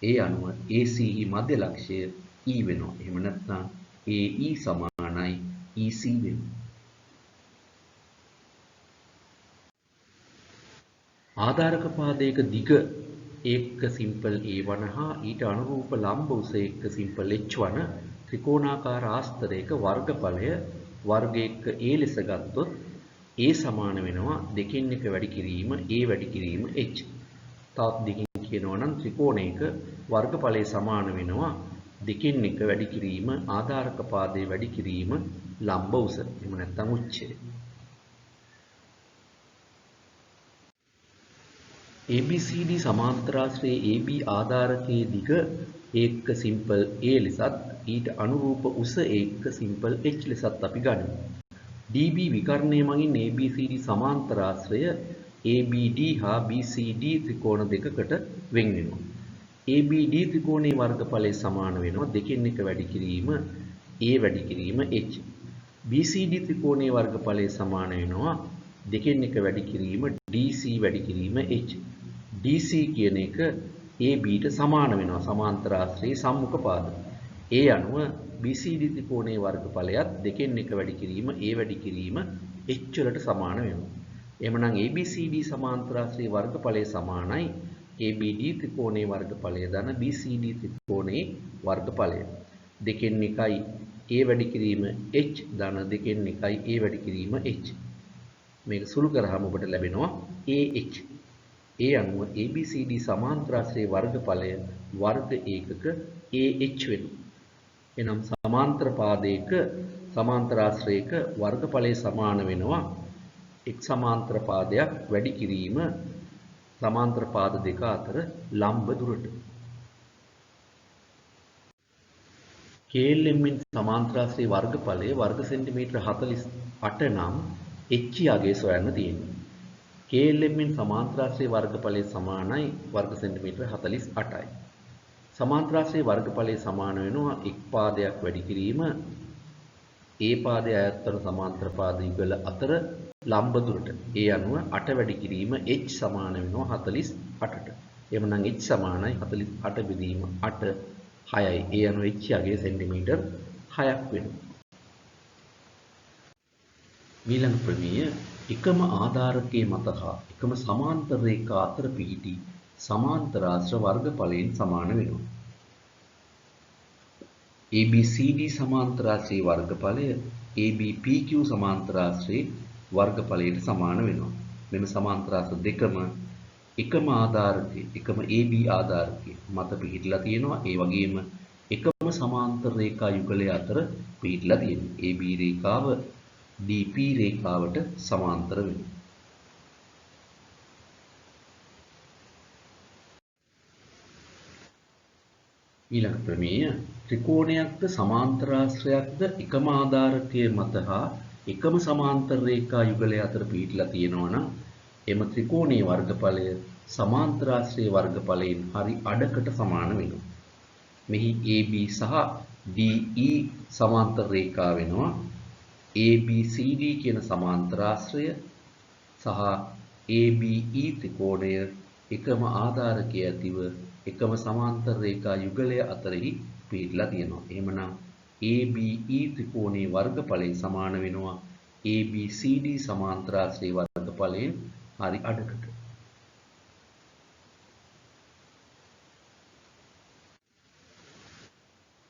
ඒ අනුව AC මධ්‍ය ලක්ෂ්‍යය E වෙනවා. එහෙම නැත්නම් AE සමානයි EC වෙනවා. ආධාරක පාදයක දිග එක්ක සිම්පල් A1 හා ඊට අනුරූප ලම්බ උස එක්ක සිම්පල් H1 ත්‍රිකෝණාකාර ආස්තරයක වර්ගඵලය වර්ග එක්ක A ලෙස ගත්තොත් A සමාන වෙනවා දෙකින් එක වැඩි කිරීම A වැඩි කිරීම H. තවත් දෙකින් කියනවා නම් ත්‍රිකෝණයක වර්ගඵලය සමාන වෙනවා දෙකින් එක වැඩි කිරීම ආධාරක පාදයේ වැඩි කිරීම ලම්බ උස. එහෙම නැත්නම් උච්චය. ABCD සමාන්තරාශ්‍රයේ AB ආධාරකයේ දිග එක්ක සිම්පල් A ලෙසත් ඊට අනුරූප උස එක්ක සිම්පල් H ලෙසත් අපි ගනිමු. DB විකර්ණය මගින් ABCD සමාන්තරාශ්‍රය ABD හා BCD ත්‍රිකෝණ දෙකකට වෙන් වෙනවා. ABD ත්‍රිකෝණයේ වර්ගඵලය සමාන වෙනවා දෙකින් එක වැඩි කිරීම A වැඩි කිරීම H. BCD ත්‍රිකෝණයේ වර්ගඵලය සමාන වෙනවා දෙකින් එක වැඩි කිරීම DC වැඩි කිරීම H. DC කියන එක ABට සමාන වෙනවා සමාන්තරාශ්‍රයේ සම්මුඛ පාද. ඒ අනුව BCD ත්‍රිකෝණයේ වර්ගඵලයත් දෙකින් එක වැඩි කිරීම A වැඩි කිරීම H වලට සමාන වෙනවා. එහෙමනම් ABCD සමාන්තරාශ්‍රයේ වර්ගඵලය සමානයි ABD ත්‍රිකෝණයේ වර්ගඵලය ධන BCD ත්‍රිකෝණයේ වර්ගඵලය. දෙකින් එකයි A වැඩි කිරීම H ධන දෙකින් එකයි A වැඩි කිරීම H. මේක සුළු කරාම ඔබට ලැබෙනවා AH. ඒ අනුව ABCD සමාන්තරාශ්‍රයේ වර්ගඵලය වර්ග ඒකක AH වෙනවා. එනම් සමාන්තර පාදයක සමාන්තරාශ්‍රයක වර්ගඵලය සමාන වෙනවා එක් සමාන්තර පාදයක් වැඩි කිරීම සමාන්තර පාද දෙක අතර ලම්බ දුරට. KLM සමාන්තරාශ්‍රයේ වර්ගඵලය වර්ග සෙන්ටිමීටර 48 නම් H යගේ සොයන්න තියෙනවා. KLM සමාන්තරාශ්‍රයේ වර්ගඵලය සමානයි වර්ග සෙන්ටිමීටර 48යි. සමාන්තරාශ්‍රයේ වර්ගඵලය සමාන වෙනවා එක් පාදයක් වැඩි කිරීම A පාදයේ අයත්තර සමාන්තර පාද යුගල අතර ලම්බ දුරට. ඒ අනුව 8 වැඩි කිරීම H සමාන වෙනවා 48ට. එhmenan H සමානයි 48 බෙදීම 8 6යි. ඒ අනුව H යගේ සෙන්ටිමීටර් 6ක් වෙනවා. ඊළඟ ප්‍රමේය එකම ආධාරකයේ මත හා එකම සමාන්තර රේඛා අතර පිහිටි සමාන්තරාශ්‍ර වර්ගඵලයෙන් සමාන වෙනවා. ABCD සමාන්තරාශ්‍රයේ වර්ගඵලය ABPQ සමාන්තරාශ්‍රයේ වර්ගඵලයට සමාන වෙනවා. මෙම සමාන්තරාශ්‍ර දෙකම එකම ආධාරකයේ එකම AB ආධාරකයේ මත පිහිටලා තියෙනවා. ඒ වගේම එකම සමාන්තර රේඛා යුගලය අතර පිහිටලා තියෙනවා. AB රේඛාව DP රේඛාවට සමාන්තර වෙනවා. ඊළඟ ප්‍රමේය ත්‍රිකෝණයක්ද සමාන්තරාශ්‍රයක්ද එකම ආධාරකයේ මත හා එකම සමාන්තර රේඛා යුගලය අතර පිහිටලා තියෙනවා නම් එම ත්‍රිකෝණයේ වර්ගඵලය සමාන්තරාශ්‍රයේ වර්ගඵලයෙන් හරි අඩකට සමාන වෙනවා. මෙහි AB සහ DE සමාන්තර රේඛා වෙනවා. ABCD කියන සමාන්තරාශ්‍රය සහ ABE ත්‍රිකෝණය එකම ආධාරකය ඇතිව එකම සමාන්තර රේඛා යුගලය අතරෙහි පිහිටලා තියෙනවා. එහෙමනම් ABE ත්‍රිකෝණයේ වර්ගඵලය සමාන වෙනවා ABCD සමාන්තරාශ්‍රී වර්ගඵලයෙන් හරි අඩකට.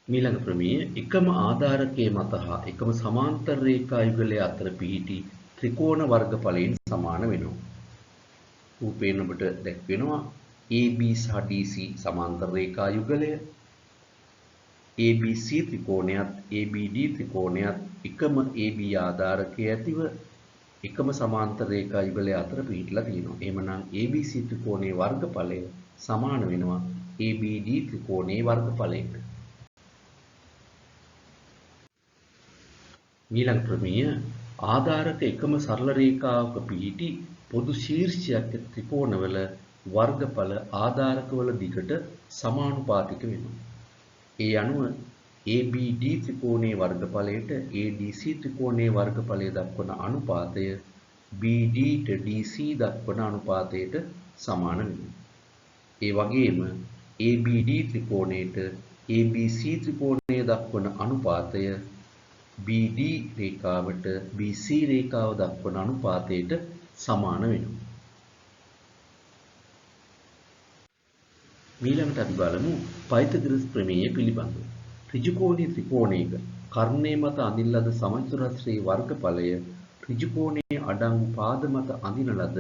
ඊළඟ ප්‍රමේය එකම ආධාරකයේ මත හා එකම සමාන්තර රේඛා යුගලය අතර පිහිටි ත්‍රිකෝණ වර්ගඵලයෙන් සමාන වෙනවා. රූපයෙන් ඔබට දැක්වෙනවා AB සහ DC සමාන්තර රේඛා යුගලය, ABC ත්‍රිකෝණයත් ABD ත්‍රිකෝණයත් එකම AB ආධාරකයේ ඇතිව එකම සමාන්තර රේඛා යුගලය අතර පිහිටලා තියෙනවා. එහෙමනම් ABC ත්‍රිකෝණයේ වර්ගඵලය සමාන වෙනවා ABD ත්‍රිකෝණයේ වර්ගඵලයට. ඊළඟ ප්‍රමේය ආධාරක එකම සරල රේඛාවක පිහිටි පොදු ශීර්ෂයක් ත්‍රිකෝණවල වර්ගඵල ආධාරකවල දිගට සමානුපාතික වෙනවා. ඒ අනුව ABD ත්‍රිකෝණයේ වර්ගඵලයට ADC ත්‍රිකෝණයේ වර්ගඵලය දක්වන අනුපාතය BDට DC දක්වන අනුපාතයට සමාන වෙනවා. ඒ වගේම ABD ත්‍රිකෝණයට ABC ත්‍රිකෝණය දක්වන අනුපාතය BD රේඛාවට BC රේඛාව දක්වන අනුපාතයට සමාන වෙනවා. ඊළඟට අපි බලමු පයිතගොරස් ප්‍රමේය පිළිබඳව. ඍජුකෝණී ත්‍රිකෝණයක කර්ණයේ මත අඳින ලද සමචතුරස්‍රයේ වර්ගඵලය ඍජුකෝණයේ අඩංගු පාද මත අඳින ලද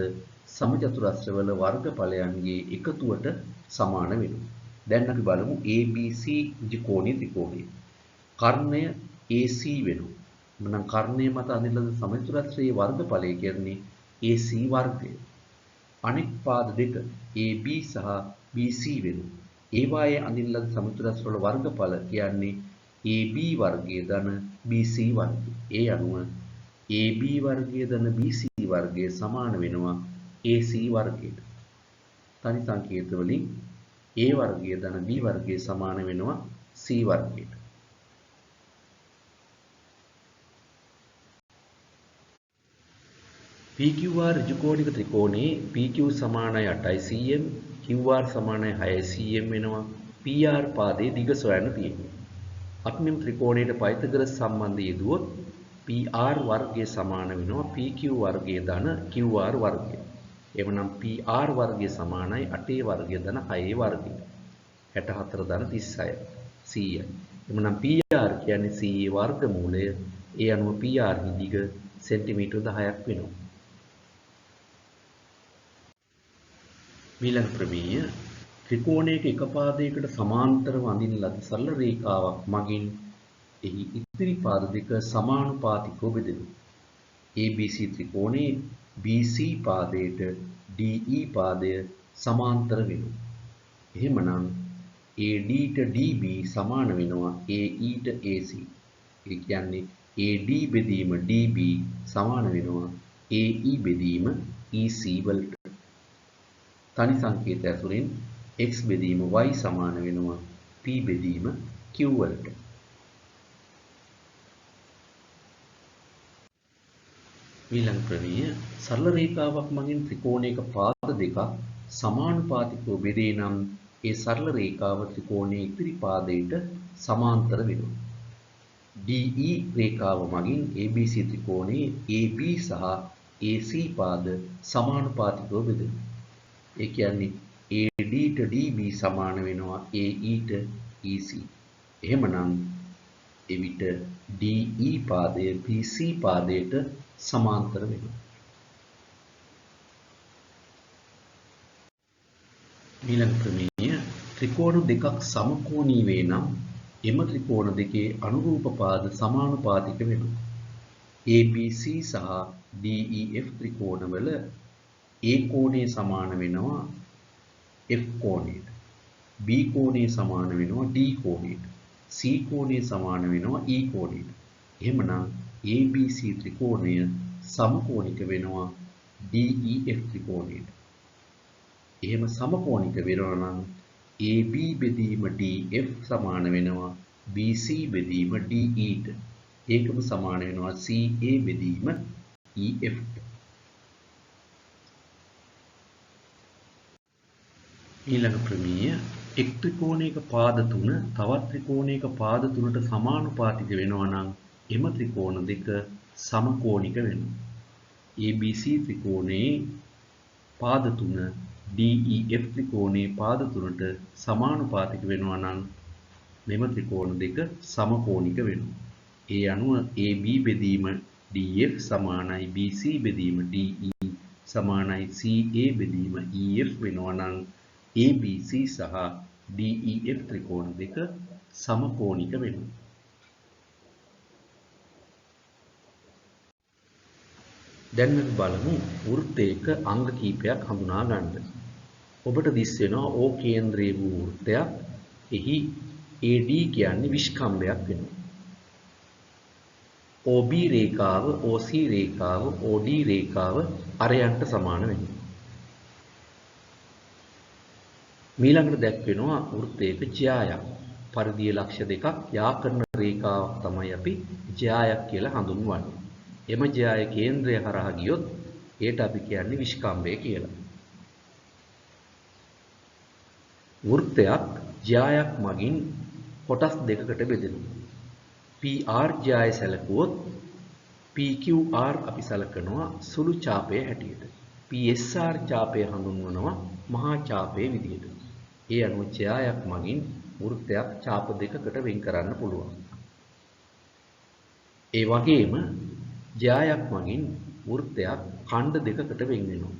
සමචතුරස්‍රවල වර්ගඵලයන්ගේ එකතුවට සමාන වෙනවා. දැන් අපි බලමු ABC ඍජුකෝණී ත්‍රිකෝණය. කර්ණය AC වෙනවා. එහෙනම් කර්ණයේ මත අඳින ලද සමචතුරස්‍රයේ වර්ගඵලය කියන්නේ AC වර්ගය. අනෙක් පාද දෙක AB සහ BC වෙනවා. ඒවායේ අඳින ලද සමචතුරස්‍ර වල වර්ගඵල කියන්නේ AB වර්ගය ධන BC වර්ගය. ඒ අනුව AB වර්ගය ධන BC වර්ගය සමාන වෙනවා AC වර්ගයට. තනි සංකේත වලින් A වර්ගය ධන B වර්ගය සමාන වෙනවා C වර්ගයට. PQR ඍජුකෝණික ත්‍රිකෝණයේ PQ සමානයි 8යි cm, QR සමානයි 6යි cm වෙනවා. PR පාදයේ දිග සොයන්න තියෙනවා. අපි මෙම ත්‍රිකෝණයට පයිතගොරස් සම්බන්ධය යෙදුවොත් PR වර්ගය සමාන වෙනවා PQ වර්ගය ධන QR වර්ගය. එවනම් PR වර්ගය සමානයි 8 වර්ගය ධන 6 වර්ගය. 64 ධන 36 100. එවනම් PR කියන්නේ CA වර්ගමූලය. ඒ අනුව PR දිග සෙන්ටිමීටර් 10ක් වෙනවා. ඊළඟ ප්‍රමේය ත්‍රිකෝණයක එක පාදයකට සමාන්තරව අඳින ලද සරල රේඛාවක් මගින් එහි ඉතිරි පාද දෙක සමානුපාතිකව බෙදෙනවා. ABC ත්‍රිකෝණයේ BC පාදයට DE පාදය සමාන්තර වෙනවා. එහෙමනම් ADට DB සමාන වෙනවා AEට AC. ඒ කියන්නේ AD බෙදීම DB සමාන වෙනවා AE බෙදීම EC වලට. තනි සංකේතය ඇතුළෙන් x බෙදීම y සමාන වෙනවා p බෙදීම q වලට. ඊළඟ ප්‍රමේය සරල රේඛාවක් මගින් ත්‍රිකෝණයක පාද දෙකක් සමානුපාතිකව බෙදේ නම් ඒ සරල රේඛාව ත්‍රිකෝණයේ ඉතිරි පාදයට සමාන්තර වෙනවා. DE රේඛාව මගින් ABC ත්‍රිකෝණයේ AB සහ AC පාද සමානුපාතිකව බෙදෙනවා. ඒ කියන්නේ ADට DB සමාන වෙනවා AEට EC. එහෙමනම් එවිට DE පාදය BC පාදයට සමාන්තර වෙනවා. ඊළඟ ප්‍රමේය ත්‍රිකෝණ දෙකක් සමකෝණී වේ නම් එම ත්‍රිකෝණ දෙකේ අනුරූප පාද සමානුපාතික වෙනවා. ABC සහ DEF ත්‍රිකෝණවල A කෝණය සමාන වෙනවා F කෝණයට. B කෝණය සමාන වෙනවා D කෝණයට. C කෝණය සමාන වෙනවා E කෝණයට. එහෙමනම් ABC ත්‍රිකෝණය සමකෝණික වෙනවා DEF ත්‍රිකෝණයට. එහෙම සමකෝණික වෙනවා නම් AB බෙදීම DF සමාන වෙනවා BC බෙදීම DEට. ඒකම සමාන වෙනවා CA බෙදීම EFට. ඊළඟ ප්‍රමේය එක් ත්‍රිකෝණයක පාද තුන තවත් ත්‍රිකෝණයක පාද තුනට සමානුපාතික වෙනවා නම් එම ත්‍රිකෝණ දෙක සමකෝණික වෙනවා. ABC ත්‍රිකෝණයේ පාද තුන DEF ත්‍රිකෝණයේ පාද තුනට සමානුපාතික වෙනවා නම් මෙම ත්‍රිකෝණ දෙක සමකෝණික වෙනවා. ඒ අනුව AB බෙදීම DF සමානයි BC බෙදීම DE සමානයි CA බෙදීම EF වෙනවා නම් ABC සහ DEF ත්‍රිකෝණ දෙක සමකෝණික වෙනවා. දැන් අපි බලමු වෘත්තයක අංග කීපයක් හඳුනා ගන්න. ඔබට දිස් වෙනවා O කේන්ද්‍රයේ වූ වෘත්තයක්. එහි AD කියන්නේ විස්කම්භයක් වෙනවා. OB රේඛාව, OC රේඛාව, OD රේඛාව අරයන්ට සමාන වෙනවා. මීළඟට දැක්වෙනවා වෘත්තයක ජ්‍යායක්. පරිධිය ලක්ෂ දෙකක් යා කරන රේඛාවක් තමයි අපි ජ්‍යායක් කියලා හඳුන්වන්නේ. එම ජ්‍යාය කේන්ද්‍රය හරහා ගියොත් ඒට අපි කියන්නේ විස්කම්භය කියලා. වෘත්තයක් ජ්‍යායක් මගින් කොටස් දෙකකට බෙදෙනවා. PR ජ්‍යාය සැලකුවොත් PQR අපි සැලකනවා සුළු ඡාපය හැටියට. PSR ඡාපය හඳුන්වනවා මහා ඡාපයේ විදිහට. ඒ අනුව ජ්‍යායක් මගින් වෘත්තයක් ඡාප දෙකකට වෙන් කරන්න පුළුවන්. ඒ වගේම ජ්‍යායක් මගින් වෘත්තයක් ඛණ්ඩ දෙකකට වෙන් වෙනවා.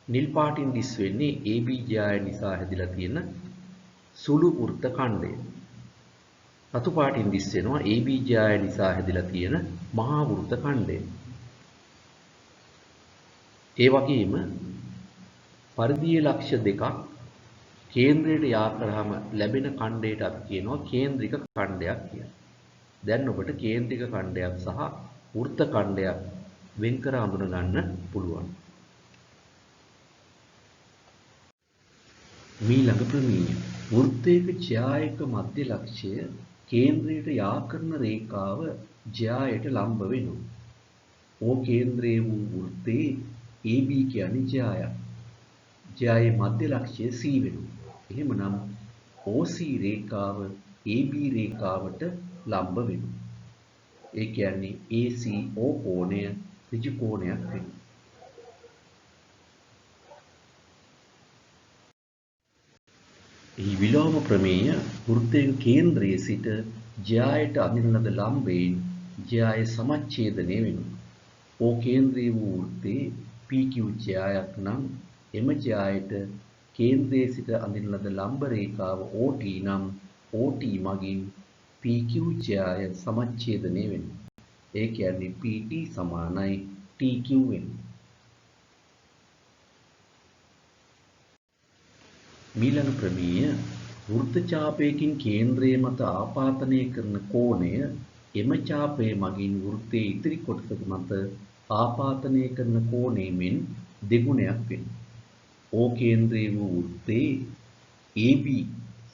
නිල් පාටින් දිස් වෙන්නේ AB ජ්‍යාය නිසා හැදිලා තියෙන සුළු වෘත්ත ඛණ්ඩය. රතු පාටින් දිස් වෙනවා AB ජ්‍යාය නිසා හැදිලා තියෙන මහා වෘත්ත ඛණ්ඩය. ඒ වගේම පරිධිය ලක්ෂ දෙකක් කේන්ද්‍රයට යා කරාම ලැබෙන ඛණ්ඩයට අපි කියනවා කේන්ද්‍රික ඛණ්ඩයක් කියලා. දැන් ඔබට කේන්ද්‍රික ඛණ්ඩයක් සහ වෘත්ත ඛණ්ඩයක් වෙන් කර හඳුන ගන්න පුළුවන්. මීළඟ ප්‍රමේය වෘත්තයක ජ්‍යායක මධ්‍ය ලක්ෂය කේන්ද්‍රයට යා කරන රේඛාව ජ්‍යායට ලම්බ වෙනවා. O කේන්ද්‍රයේ වූ වෘත්තේ AB කියන්නේ ජ්‍යායක්. ජ්‍යායේ මධ්‍ය ලක්ෂය C වෙනවා. එහෙමනම් OC රේඛාව AB රේඛාවට ලම්බ වෙනවා. ඒ කියන්නේ ACO කෝණය ඍජු කෝණයක් වෙනවා. එහි විලෝම ප්‍රමේය වෘත්තයක කේන්ද්‍රයේ සිට ජ්‍යායට අඳින ලද ලම්බයෙන් ජ්‍යාය සමච්ඡේදනය වෙනවා. O කේන්ද්‍රයේ වූ වෘත්තේ PQ ජ්‍යායක් නම් එම ජ්‍යායට කේන්ද්‍රයේ සිට අඳින ලද ලම්බ රේඛාව OT නම් OT මගින් PQ ජ්‍යාය සමච්ඡේදනය වෙනවා. ඒ කියන්නේ PT සමානයි TQ වෙනවා. මීළඟ ප්‍රමේය වෘත්ත ඡාපයකින් කේන්ද්‍රයේ මත ආපාතනය කරන කෝණය එම ඡාපය මගින් වෘත්තයේ ඉතිරි කොටස මත ආපාතනය කරන කෝණයෙන් දෙගුණයක් වෙනවා. O කේන්ද්‍රයේ වූ වෘත්තේ AB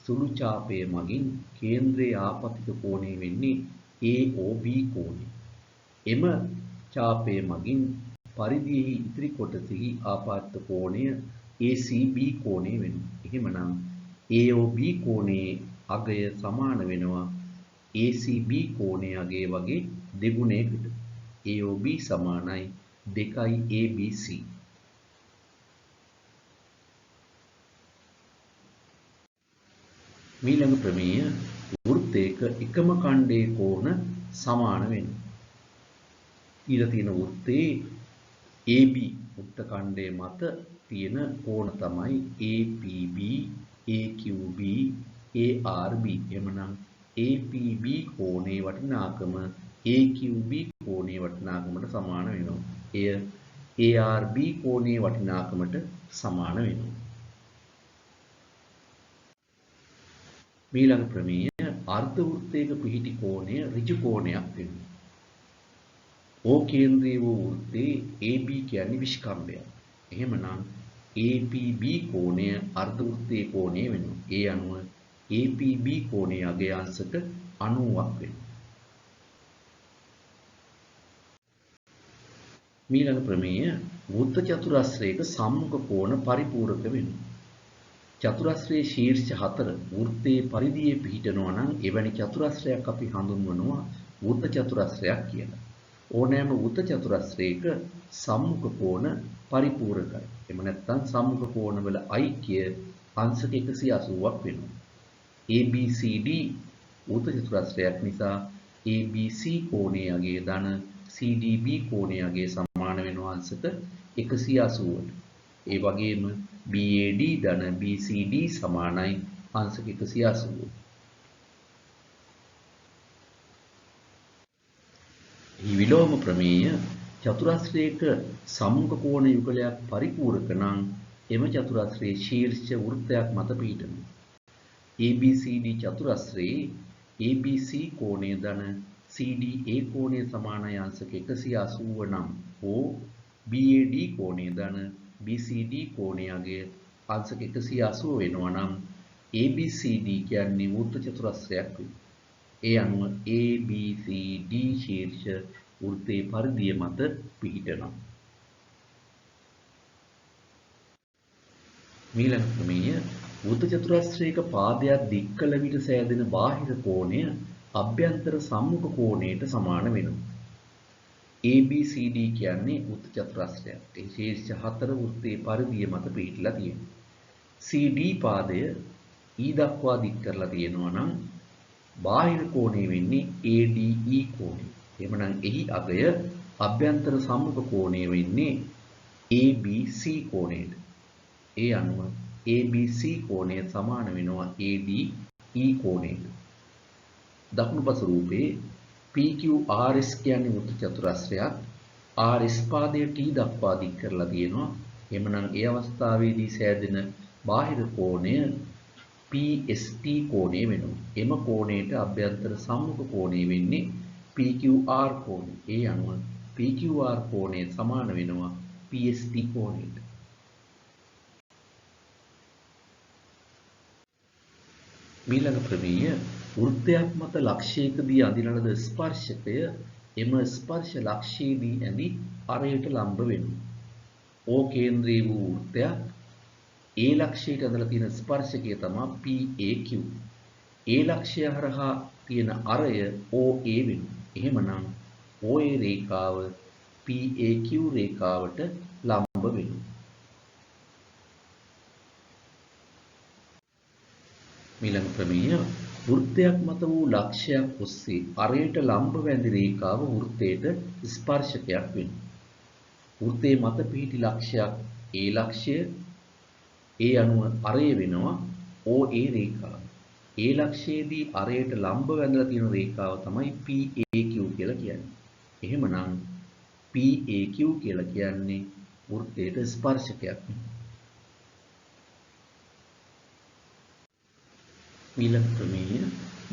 සුළු ඡාපය මගින් කේන්ද්‍රයේ ආපතිත කෝණය වෙන්නේ AOB කෝණය. එම ඡාපය මගින් පරිධියෙහි ඉතිරි කොටසෙහි ආපාතිත කෝණය ACB කෝණය වෙනවා. එහෙමනම් AOB කෝණයේ අගය සමාන වෙනවා ACB කෝණයේ අගය වගේ දෙගුණයකට. AOB සමානයි 2යි ABC. මීළඟ ප්‍රමේය වෘත්තයක එකම ඛණ්ඩයේ කෝණ සමාන වෙනවා. ඊළඟ තියෙන වෘත්තේ AB වෘත්ත ඛණ්ඩයේ මත තියෙන කෝණ තමයි APB, AQB, ARB. එමනම් APB කෝණයේ වටිනාකම AQB කෝණයේ වටිනාකමට සමාන වෙනවා. එය ARB කෝණයේ වටිනාකමට සමාන වෙනවා. මීළඟ ප්‍රමේය අර්ධ වෘත්තයක පිහිටි කෝණය ඍජු කෝණයක් වෙනවා. O කේන්ද්‍රයේ වූ වෘත්තේ AB කියන්නේ විස්කම්භයක්. එහෙමනම් APB කෝණය අර්ධ වෘත්තයේ කෝණය වෙනවා. ඒ අනුව APB කෝණයේ අගය අංශක 90ක් වෙනවා. මීළඟ ප්‍රමේය වෘත්ත චතුරස්‍රයක සම්මුඛ කෝණ පරිපූර්ණක වෙනවා. චතුරස්‍රයේ ශීර්ෂ 4 වෘත්තයේ පරිධියේ පිහිටනවා නම් එවැනි චතුරස්‍රයක් අපි හඳුන්වනවා වෘත්ත චතුරස්‍රයක් කියලා. ඕනෑම වෘත්ත චතුරස්‍රයක සම්මුඛ කෝණ පරිපූර්ණකයි. එහෙම නැත්නම් සම්මුඛ කෝණවල ඓක්‍ය අංශක 180ක් වෙනවා. ABCD වෘත්ත චතුරස්‍රයක් නිසා ABC කෝණයේ අගය ධන CDB කෝණයේ අගය සමාන වෙනවා අංශක 180ට. ඒ වගේම BAD ධන BCD සමානයි අංශක 180. මේ විලෝම ප්‍රමේය චතුරස්‍රයක සම්මුඛ කෝණ යුගලයක් පරිපූර්ණක නම් එම චතුරස්‍රයේ ශීර්ෂ වෘත්තයක් මත පිහිටනවා. ABCD චතුරස්‍රයේ ABC කෝණය ධන CDA කෝණය සමානයි අංශක 180 නම් හෝ BAD කෝණය ධන BCD කෝණයගේ අංශක 180 වෙනවා නම් ABCD කියන්නේ වෘත්ත චතුරස්‍රයක් වෙයි. ඒ අනුව ABCD ශීර්ෂ වෘත්තයේ පරිධිය මත පිහිටනවා. මීළඟ ක්‍රමය වෘත්ත චතුරස්‍රයක පාදයක් දික් කළ විට සෑදෙන බාහිර කෝණය අභ්‍යන්තර සම්මුඛ කෝණයට සමාන වෙනවා. ABCD කියන්නේ වෘත්ත චතුරස්‍රයක්. ඒ ශීර්ෂ 4 වෘත්තයේ පරිධිය මත පිහිටලා තියෙනවා. CD පාදය E දක්වා දික් කරලා තියෙනවා නම් බාහිර කෝණය වෙන්නේ ADE කෝණය. එහෙමනම් එහි අගය අභ්‍යන්තර සම්මුඛ කෝණය වෙන්නේ ABC කෝණයට. ඒ අනුව ABC කෝණය සමාන වෙනවා ADE කෝණයට. දකුණුපස රූපේ PQRS කියන්නේ වෘත්ත චතුරස්‍රයක්. RS පාදය T දක්වා දික් කරලා තියෙනවා. එහෙමනම් ඒ අවස්ථාවේදී සෑදෙන බාහිර කෝණය PST කෝණය වෙනවා. එම කෝණයට අභ්‍යන්තර සම්මුඛ කෝණය වෙන්නේ PQR කෝණය. ඒ අනුව PQR කෝණය සමාන වෙනවා PST කෝණයට. මීළඟ ප්‍රමේය වෘත්තයක් මත ලක්ෂයකදී අඳින ලද ස්පර්ශකය එම ස්පර්ශ ලක්ෂයේදී ඇඳි අරයට ලම්බ වෙනවා. O කේන්ද්‍රී වූ වෘත්තයක් A ලක්ෂයට ඇඳලා තියෙන ස්පර්ශකය තමයි PAQ. A ලක්ෂය හරහා තියෙන අරය OA වෙනවා. එහෙමනම් OA රේඛාව PAQ රේඛාවට ලම්බ වෙනවා. මීළඟ ප්‍රමේය වෘත්තයක් මත වූ ලක්ෂයක් ඔස්සේ අරයට ලම්බ වැඳි රේඛාව වෘත්තයට ස්පර්ශකයක් වෙනවා. වෘත්තයේ මත පිහිටි ලක්ෂයක් A ලක්ෂය ඒ අනුව අරය වෙනවා OA රේඛාව. A ලක්ෂයේදී අරයට ලම්බ වැඳලා තියෙන රේඛාව තමයි PAQ කියලා කියන්නේ. එහෙමනම් PAQ කියලා කියන්නේ වෘත්තයට ස්පර්ශකයක්. මීළඟ ක්‍රමය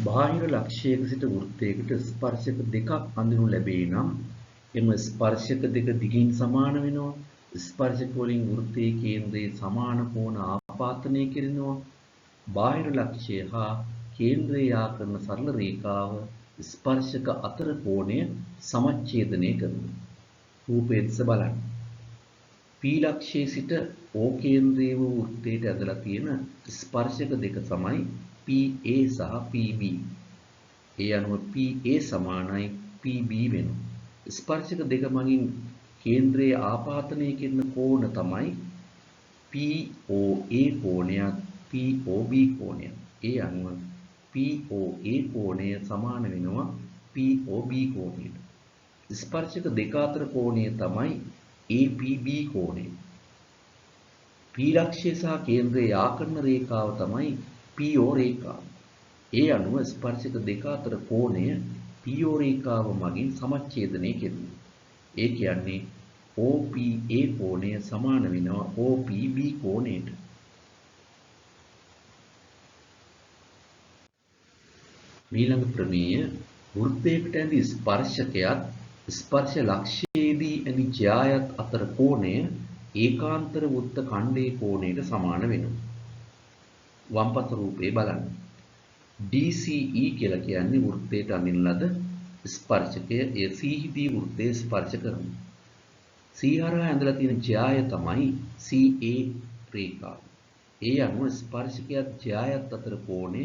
බාහිර ලක්ෂයක සිට වෘත්තයකට ස්පර්ශක දෙකක් අඳිනු ලැබේ නම් එම ස්පර්ශක දෙක දිගින් සමාන වෙනවා. ස්පර්ශක වලින් වෘත්තයේ කේන්ද්‍රයේ සමාන කෝණ ආපාතනය කරනවා. බාහිර ලක්ෂය හා කේන්ද්‍රය යා කරන සරල රේඛාව ස්පර්ශක අතර කෝණය සමච්ඡේදනය කරනවා. රූපයේ දෙස බලන්න. P ලක්ෂයේ සිට O කේන්ද්‍රයේ වූ වෘත්තයට ඇදලා තියෙන ස්පර්ශක දෙක තමයි PA සහ PB. ඒ අනුව PA සමානයි PB වෙනවා. ස්පර්ශක දෙක මගින් කේන්ද්‍රයේ ආපාතනය කරන කෝණ තමයි POA කෝණයත් POB කෝණයත්. ඒ අනුව POA කෝණය සමාන වෙනවා POB කෝණයට. ස්පර්ශක දෙක අතර කෝණය තමයි APB කෝණය. P ලක්ෂය සහ කේන්ද්‍රයේ ආකරන රේඛාව තමයි PO රේඛාව. ඒ අනුව ස්පර්ශක දෙක අතර කෝණය PO රේඛාව මගින් සමච්ඡේදනය කෙරෙනවා. ඒ කියන්නේ OPA කෝණය සමාන වෙනවා OPB කෝණයට. මීළඟ ප්‍රමේය වෘත්තයකට ඇඳි ස්පර්ශකයත් ස්පර්ශ ලක්ෂයේදී ඇඳි ජ්‍යායත් අතර කෝණය ඒකාන්තර වෘත්ත ඛණ්ඩයේ කෝණයට සමාන වෙනවා. වම්පස රූපේ බලන්න. DCE කියලා කියන්නේ වෘත්තයට අඳින ලද ස්පර්ශකය. ඒ CD වෘත්තයේ ස්පර්ශ කරනවා. C හරහා ඇඳලා තියෙන ජ්‍යාය තමයි CA රේඛාව. ඒ අනුව ස්පර්ශකයත් ජයයත් අතර කෝණය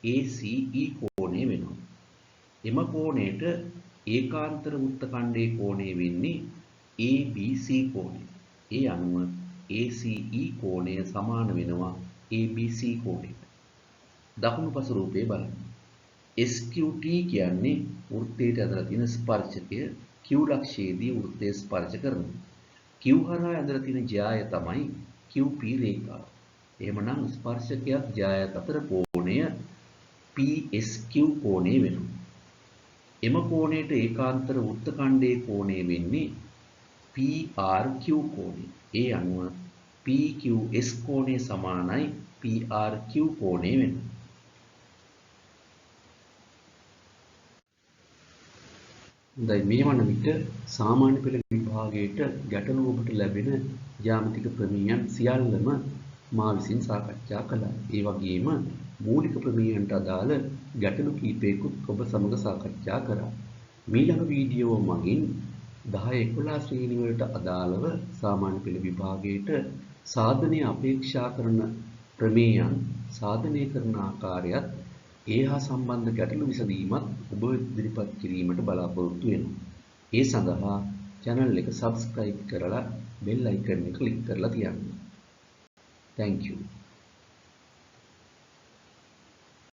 ACE කෝණය වෙනවා. එම කෝණයට ඒකාන්තර වෘත්ත ඛණ්ඩයේ කෝණය වෙන්නේ ABC කෝණය. ඒ අනුව ACE කෝණය සමාන වෙනවා ABC කෝණයට. දකුණු පස රූපය බලන්න. SQT කියන්නේ වෘත්තයට ඇදලා තියෙන ස්පර්ශකය Q ලක්ෂයේදී වෘත්තය ස්පර්ශ කරනවා. Q හරහා ඇදලා තියෙන ජ්‍යාය තමයි QP රේඛාව. එහෙමනම් ස්පර්ශකයක් ජ්‍යායත් අතර කෝණය PSQ කෝණය වෙනවා. එම කෝණයට ඒකාන්තර වෘත්ත ඛණ්ඩයේ කෝණය වෙන්නේ PRQ කෝණය. ඒ අනුව PQS කෝණය සමානයි PRQ කෝණය වෙනවා. දැන් මේ වන විට සාමාන්‍ය පෙළ විභාගයට ගැටළු ඔබට ලැබෙන ජ්‍යාමිතික ප්‍රමේයයන් සියල්ලම මා විසින් සාකච්ඡා කළා. ඒ වගේම මූලික ප්‍රමේයයන්ට අදාළ ගැටළු කීපයකුත් ඔබ සමග සාකච්ඡා කරා. මීළඟ වීඩියෝ මගින් 10-11 ශ්‍රේණි වලට අදාළව සාමාන්‍ය පෙළ විභාගයට සාධනය අපේක්ෂා කරන ප්‍රමේයයන් සාධනය කරන ආකාරයත් ඒ හා සම්බන්ධ ගැටළු විසඳීමත් ඔබ ඉදිරිපත් කිරීමට බලාපොරොත්තු වෙනවා. ඒ සඳහා channel එක subscribe කරලා bell icon එක click කරලා තියන්න. Thank you.